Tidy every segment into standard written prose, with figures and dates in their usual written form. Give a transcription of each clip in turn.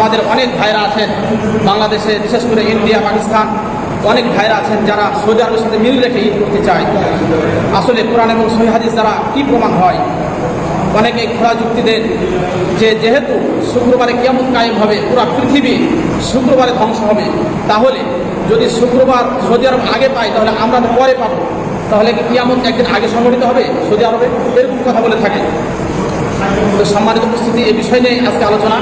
আমাদের অনেক ভাইরা আছেন বাংলাদেশে, বিশেষ করে ইন্ডিয়া, পাকিস্তান, অনেক ভাইরা আছেন যারা সৌদি আরবের সাথে মিল রেখে ঈদ করতে চায়। আসলে কোরআন এবং সহিহ হাদিস দ্বারা কি প্রমাণ হয়? অনেকে খোলা যুক্তি দেন যে যেহেতু শুক্রবারে কিয়ামত কায়েম হবে, পুরো পৃথিবী শুক্রবারে ধ্বংস হবে, তাহলে যদি শুক্রবার সৌদি আরব আগে পাই তাহলে আমরা তো পরে পাবো, তাহলে কি কিয়ামত একদিন আগে সংঘটিত হবে সৌদি আরবে? এরকম কথা বলে থাকে। তো সম্মানিত উপস্থিতি, এই বিষয় নিয়ে আজকে আলোচনা।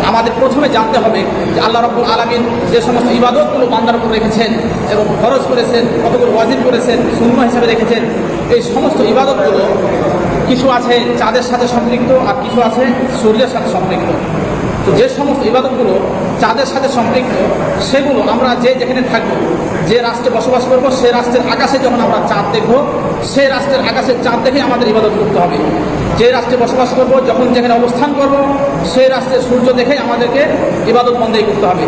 আমাদের প্রথমে জানতে হবে যে আল্লাহ রাব্বুল আলামিন যে সমস্ত ইবাদতগুলো বান্দার উপর রেখেছেন এবং ফরজ করেছেন, কতগুলো ওয়াজিব করেছেন, সুন্নাহ হিসাবে রেখেছেন, এই সমস্ত ইবাদতগুলো কিছু আছে চাঁদের সাথে সম্পৃক্ত আর কিছু আছে সূর্যের সাথে সম্পৃক্ত। তো যে সমস্ত ইবাদতগুলো চাঁদের সাথে সম্পৃক্ত সেগুলো আমরা যেখানে থাকবো, যে রাষ্ট্রে বসবাস করব, সে রাষ্ট্রের আকাশে যখন আমরা চাঁদ দেখবো, সেই রাষ্ট্রের আকাশের চাঁদ দেখে আমাদের ইবাদত করতে হবে। যে রাষ্ট্রে বসবাস করব, যখন যেখানে অবস্থান করব, সেই রাষ্ট্রের সূর্য দেখেই আমাদেরকে ইবাদত বন্দেগী করতে হবে।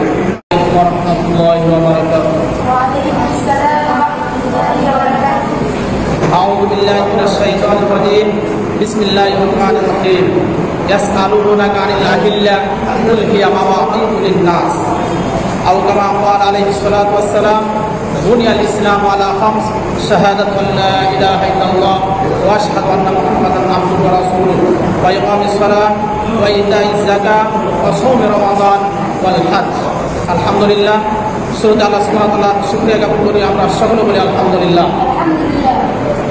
আউযু বিল্লাহি মিনাশ শাইতানির রাজীম। বিসমিল্লাহির রহমানির রহিম। ইয়াসআলুনাকা আনিল আহিল্লা কুল হিয়া মাওয়াকিতু লিন-নাস আও কামা ক্বালা আলাইহিস সালাতু ওয়াস সালাম বুনিয়াল ইসলামু আলা খামস শাহাদাতু লা ইলাহা ইল্লাল্লাহ ওয়া আশহাদু আন্না মুহাম্মাদান আবদুহু ওয়া রাসূলুহু ওয়া ইকামিস সালাহ ওয়া ইতাইজ যাকাত ওয়া শাওমি রমাদান ওয়াল হজ। আলহামদুলিল্লাহ, শুরুতে আল্লাহ সুবহানাহু ওয়া তাআলা শুকরিয়া জ্ঞাপন করি। আমরা সকলে বলি আলহামদুলিল্লাহ।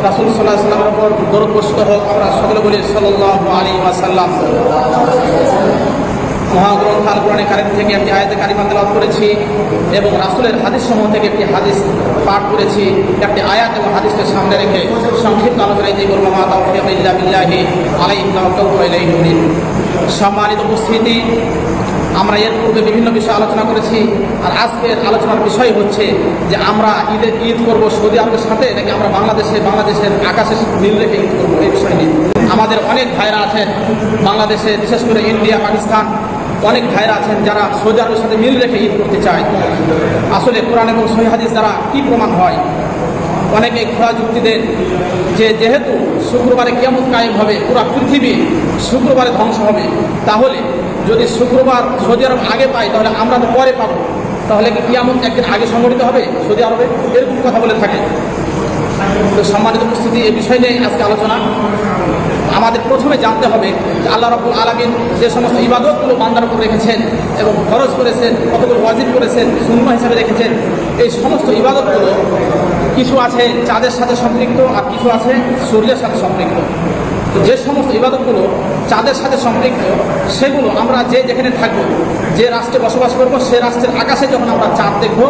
রাসূল সাল্লাল্লাহু আলাইহি ওয়াসাল্লামের উপর দরুদ বর্ষিত হোক। আমরা সকলে বলি সাল্লাল্লাহু আলাইহি ওয়াসাল্লাম। মহাগ্রন্থ আল কোরআনে কারীম থেকে একটি আয়াতে কারিমা তেলাওয়াত করেছি এবং রাসূলের হাদিস সমূহ থেকে একটি হাদিস পাঠ করেছি। একটি আয়াত এবং হাদিসকে সামনে রেখে সংক্ষিপ্ত আলোচনায় দিয়ে বলবো, মা তাওফীক ইল্লা বিল্লাহি আলাইহি তাওয়াক্কালতু ওয়া ইলাইহি উনীব। সম্মানিত উপস্থিতি, আমরা এর পূর্বে বিভিন্ন বিষয়ে আলোচনা করেছি, আর আজকের আলোচনার বিষয় হচ্ছে যে আমরা ঈদ করবো সৌদি আরবের সাথে নাকি আমরা বাংলাদেশের আকাশে মিল রেখে ঈদ করবো, এই বিষয় নিয়ে। আমাদের অনেক ভাইরা আছেন বাংলাদেশে, বিশেষ করে ইন্ডিয়া, পাকিস্তান, অনেক ভাইরা আছেন যারা সৌদি আরবের সাথে মিল রেখে ঈদ করতে চায়। আসলে কোরআন এবং সহিহ হাদিস দ্বারা কি প্রমাণ হয়? অনেকে খোলা যুক্তি দেন যে যেহেতু শুক্রবারে কিয়ামত কায়েম হবে, পুরো পৃথিবী শুক্রবারে ধ্বংস হবে, তাহলে যদি শুক্রবার সৌদি আরব আগে পাই তাহলে আমরা তো পরে পাবো, তাহলে কি কিয়ামত একদিন আগে সংঘটিত হবে সৌদি আরবে? এরকম কথা বলে থাকে। তো সম্মানিত উপস্থিতি, এই বিষয় নিয়ে আজকে আলোচনা। আমাদের প্রথমে জানতে হবে যে আল্লাহ রাব্বুল আলামিন যে সমস্ত ইবাদতগুলো বান্দার উপর রেখেছেন এবং ফরজ করেছেন, কতগুলো ওয়াজিব করেছেন, সুন্নাহ হিসাবে রেখেছেন, এই সমস্ত ইবাদতগুলো কিছু আছে চাঁদের সাথে সম্পৃক্ত আর কিছু আছে সূর্যের সাথে সম্পৃক্ত। তো যে সমস্ত ইবাদতগুলো চাঁদের সাথে সম্পৃক্ত সেগুলো আমরা যেখানে থাকবো, যে রাষ্ট্রে বসবাস করব, সে রাষ্ট্রের আকাশে যখন আমরা চাঁদ দেখবো,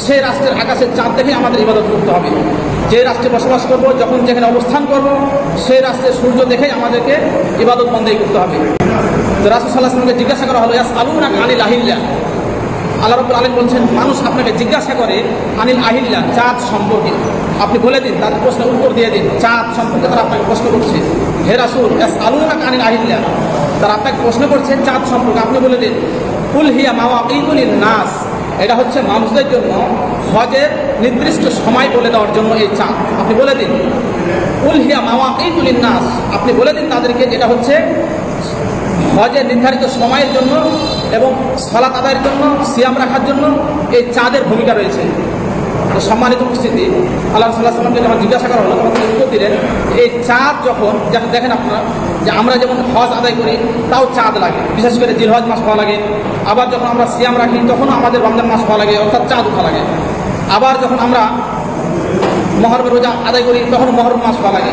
সেই রাষ্ট্রের আকাশের চাঁদ দেখেই আমাদের ইবাদত করতে হবে। যে রাষ্ট্রে বসবাস করব, যখন যেখানে অবস্থান করব, সেই রাষ্ট্রের সূর্য দেখেই আমাদেরকে ইবাদত বন্দেগী করতে হবে। তো রাসূল সাল্লাল্লাহু আলাইহি ওয়াসাল্লামকে জিজ্ঞাসা করা হলো, ইয়াসআলুনাকা আনিল আহিল্লা। আল্লাহ রাব্বুল আলামিন বলছেন, মানুষ আপনাকে জিজ্ঞাসা করে আনিল আহিল্লা, চাঁদ সম্পর্কে। আপনি বলে দিন, তাদের প্রশ্নের উত্তর দিয়ে দিন। চাঁদ সম্পর্কে তারা আপনাকে প্রশ্ন করছে, হে রাসূল ইয়াসআলুনাকা আনিল আহিল্লা, তারা আপনাকে প্রশ্ন করছে চাঁদ সম্পর্কে, আপনি বলে দিন কুল হিয়া মাওয়াকিতু লিন-নাস, এটা হচ্ছে মানুষদের জন্য হজের নির্দিষ্ট সময় বলে দেওয়ার জন্য এই চাঁদ। আপনি বলে দিন কুল হিয়া মাওয়াকিতু লিন-নাস, আপনি বলে দিন তাদেরকে এটা হচ্ছে হজের নির্ধারিত সময়ের জন্য এবং সালাত আদায়ের জন্য, সিয়াম রাখার জন্য এই চাঁদের ভূমিকা রয়েছে। তো সম্মানিত উপস্থিতি, আল্লাহ সাল্লাল্লাহু আলাইহি ওয়াসাল্লামকে যখন জিজ্ঞাসা করা হলো তখন তিনি উত্তর দিলেন, এই চাঁদ যখন দেখেন আপনারা যে আমরা যেমন হজ আদায় করি তাও চাঁদ লাগে, বিশেষ করে জিলহজ মাস হওয়া লাগে। আবার যখন আমরা সিয়াম রাখি তখনও আমাদের রমজান মাস হওয়া লাগে, অর্থাৎ চাঁদ উঠা লাগে। আবার যখন আমরা মহরমের রোজা আদায় করি তখন মহরম মাস হওয়া লাগে।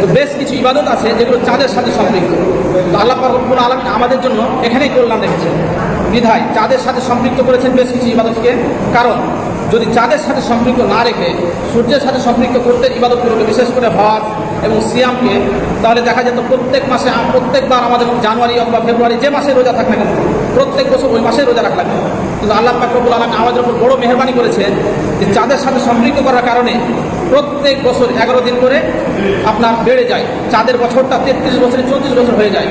তো বেশ কিছু ইবাদত আছে যেগুলো চাঁদের সাথে সম্পৃক্ত। তো আল্লাহ পাক রব্বুল আলামিন আমাদের জন্য এখানেই কল্যাণ রেখেছেন, বিধায় চাঁদের সাথে সম্পৃক্ত করেছেন বেশ কিছু ইবাদতকে। কারণ যদি চাঁদের সাথে সম্পৃক্ত না রেখে সূর্যের সাথে সম্পৃক্ত করতে ইবাদতগুলোকে, বিশেষ করে হজ এবং সিয়ামকে, তাহলে দেখা যেত প্রত্যেকবার আমাদের জানুয়ারি অথবা ফেব্রুয়ারি যে মাসে রোজা থাক না কেন, প্রত্যেক বছর ওই মাসে রোজা রাখা লাগে। কিন্তু আল্লাহ পাক রব্বুল আলামিন আমাদের উপর বড় মেহেরবানি করেছেন যে চাঁদের সাথে সম্পৃক্ত করার কারণে প্রত্যেক বছর 11 দিন করে আপনার বেড়ে যায়। চাঁদের বছরটা 33 বছরে 34 বছর হয়ে যায়।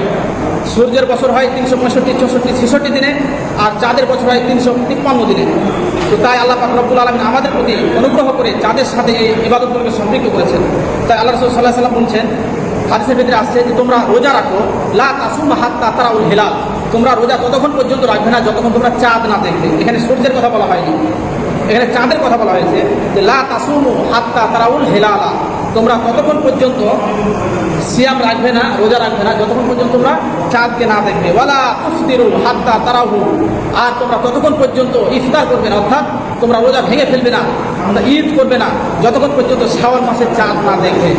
সূর্যের বছর হয় 365, 64, 66 দিনে, আর চাঁদের বছর হয় 353 দিনে। তো তাই আল্লাহ পাক রব্বুল আলামিন আমাদের প্রতি অনুগ্রহ করে চাঁদের সাথে এই ইবাদতগুলোকে সম্পৃক্ত করেছেন। তাই আল্লাহ রাসূল সাল্লাল্লাহু আলাইহি ওয়াসাল্লাম বলছেন, হাদিসের ভিতরে আসছে যে তোমরা রোজা রাখো, লা তাসুমু হাত্তা তারাউল হিলাল, তোমরা রোজা ততক্ষণ পর্যন্ত রাখবে না যতক্ষণ তোমরা চাঁদ না দেখবে। এখানে সূর্যের কথা বলা হয়নি, এখানে চাঁদের কথা বলা হয়েছে যে লা তাসুমু হাত্তা তারাউল হিলালা, তোমরা ততক্ষণ পর্যন্ত সিয়াম রাখবে না, রোজা রাখবে না যতক্ষণ পর্যন্ত তোমরা চাঁদকে না দেখবে। ওয়ালা তুফতিরু হাত্তা তারাহু, আর তোমরা ততক্ষণ পর্যন্ত ইফতার করবে না, অর্থাৎ তোমরা রোজা ভেঙে ফেলবে না, তোমরা ঈদ করবে না যতক্ষণ পর্যন্ত শাওয়াল মাসের চাঁদ না দেখবে।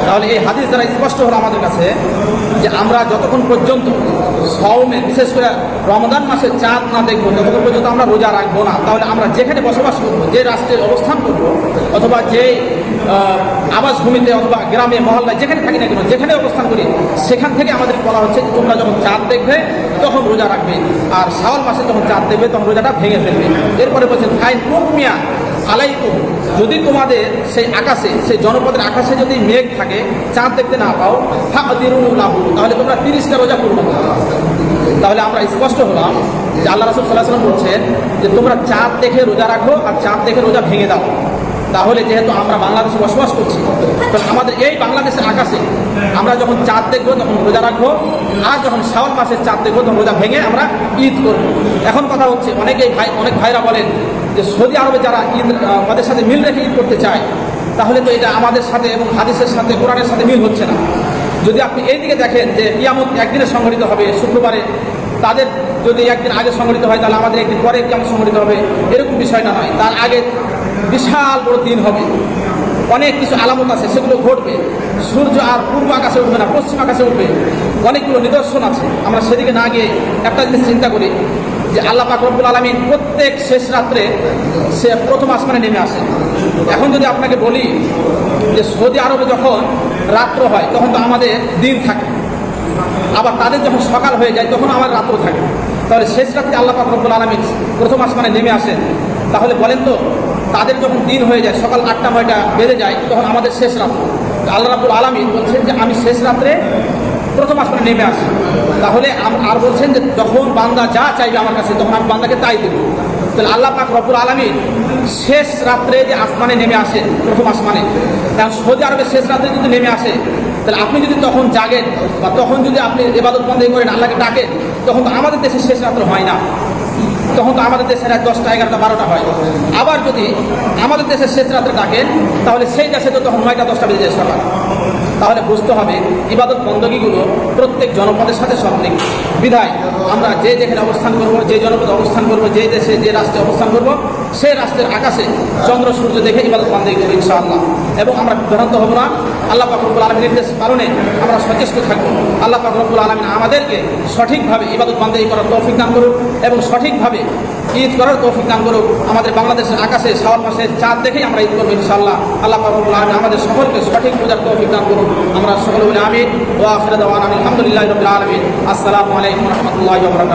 তাহলে এই হাদিস দ্বারা স্পষ্ট হলো আমাদের কাছে যে আমরা যতক্ষণ পর্যন্ত সওমে, বিশেষ করে রমজান মাসের চাঁদ না দেখবো ততক্ষণ পর্যন্ত আমরা রোজা রাখবো না। তাহলে আমরা যেখানে বসবাস করবো, যে রাষ্ট্রে অবস্থান করবো, অথবা যে আবাসভূমিতে অথবা গ্রামে মহল্লায় যেখানে থাকি না কেন, যেখানে অবস্থান করি, সেখান থেকে আমাদের বলা হচ্ছে যে তোমরা যখন চাঁদ দেখবে তখন রোজা রাখবে, আর শাওয়াল মাসে যখন চাঁদ দেখবে তখন রোজাটা ভেঙে ফেলবে। এরপরে বলছেন ফাইন কুমিয়া আলাইকুম, যদি তোমাদের সেই আকাশে, সেই জনপদের আকাশে যদি মেঘ থাকে, চাঁদ দেখতে না পাও, ফাদিরুল্লাহু, তাহলে তোমরা 30টা রোজা পূর্ণ করো। তাহলে আমরা স্পষ্ট হলাম যে আল্লাহ রাসূল সাল্লাল্লাহু আলাইহি ওয়াসাল্লাম বলছেন যে তোমরা চাঁদ দেখে রোজা রাখো আর চাঁদ দেখে রোজা ভেঙে দাও। তাহলে যেহেতু আমরা বাংলাদেশে বসবাস করছি, তো আমাদের এই বাংলাদেশের আকাশে আমরা যখন চাঁদ দেখবো তখন রোজা রাখবো, আর যখন শাওয়াল মাসের চাঁদ দেখবো তখন রোজা ভেঙে আমরা ঈদ করবো। এখন কথা হচ্ছে অনেক ভাইরা বলেন যে সৌদি আরবে যারা ঈদ আমাদের সাথে মিল রেখে ঈদ করতে চায়, তাহলে তো এটা আমাদের সাথে এবং হাদিসের সাথে, কোরআনের সাথে মিল হচ্ছে না। যদি আপনি এই দিকে দেখেন যে কিয়ামত একদিনে সংঘটিত হবে শুক্রবারে, তাদের যদি একদিন আগে সংঘটিত হয় তাহলে আমাদের একদিন পরে কিয়ামত সংঘটিত হবে, এরকম বিষয়টা নয়। তার আগে বিশাল বড় দিন হবে, অনেক কিছু আলামত আছে, সেগুলো ঘটবে। সূর্য আর পূর্ব আকাশে উঠবে না, পশ্চিম আকাশে উঠবে, অনেকগুলো নিদর্শন আছে। আমরা সেদিকে না গিয়ে একটা জিনিস চিন্তা করি যে আল্লাহ পাক রব্বুল আলামিন প্রত্যেক শেষ রাত্রে সে প্রথম আসমানে নেমে আসে। এখন যদি আপনাকে বলি যে সৌদি আরবে যখন রাত্র হয় তখন তো আমাদের দিন থাকে, আবার তাদের যখন সকাল হয়ে যায় তখন আমার রাত্র থাকে, তাহলে শেষ রাত্রে আল্লাহ পাক রব্বুল আলামিন প্রথম আসমানে নেমে আসেন। তাহলে বলেন তো, তাদের যখন দিন হয়ে যায়, সকাল 8টা-9টা বেজে যায়, তখন আমাদের শেষ রাত্র। আল্লাহ রাব্বুল আলামিন বলছেন যে আমি শেষ রাত্রে প্রথম আসমানে নেমে আসি। তাহলে আর বলছেন যে যখন বান্দা যা চাইবে আমার কাছে তখন আমি বান্দাকে তাই দেব। তাহলে আল্লাহ পাক রব্বুল আলামিন শেষ রাত্রে যে আসমানে নেমে আসে, প্রথম আসমানে, কারণ সৌদি আরবের শেষ রাত্রে যদি নেমে আসে, তাহলে আপনি যদি তখন জাগেন বা তখন যদি আপনি ইবাদত বন্দেগী করেন, আল্লাহকে ডাকেন, তখন তো আমাদের দেশে শেষ রাত্র হয় না, তখন তো আমাদের দেশের 10টা, 11টা, 12টা হয়। আবার যদি আমাদের দেশের শেষ রাত্রে ডাকেন, তাহলে সেই দেশে তো তখন 9টা, 10টা বেজে যায় সকাল। তাহলে বুঝতে হবে ইবাদত বন্দেগীগুলো প্রত্যেক জনপদের সাথে সম্পৃক্ত। বিধায় আমরা যে যেখানে অবস্থান করবো, যে জনপদে অবস্থান করবো, যে দেশে, যে রাষ্ট্রে অবস্থান করবো, সেই রাষ্ট্রের আকাশে চন্দ্র সূর্য দেখে ইবাদত বন্দেগী করবো ইনশাআল্লাহ। এবং আমরা বিভ্রান্ত হব না, আল্লাহ পাক রব্বুল আলামিনের নির্দেশ পালনে আমরা সচেষ্ট থাকবো। আল্লাহ পাক রব্বুল আলামিন আমাদেরকে সঠিকভাবে ইবাদত বন্দেগী করার তৌফিক দান করুক এবং সঠিকভাবে ঈদ করার তৌফিক দান করুক। আমাদের বাংলাদেশের আকাশে শাওয়াল মাসের চাঁদ দেখেই আমরা ঈদ করবো ইনশাআল্লাহ। আল্লাহ পাক রব্বুল আলামিন আমাদের সকলকে সঠিক বোঝার তৌফিক দান করুন। আমরা সকলে বলি আমিন। ওয়া আখিরু দাওয়ানা আলহামদুলিল্লাহি রাব্বিল আলামিন। আসসালামু আলাইকুম ওয়া রাহমাতুল্লাহি ওয়া বারাকাতুহু।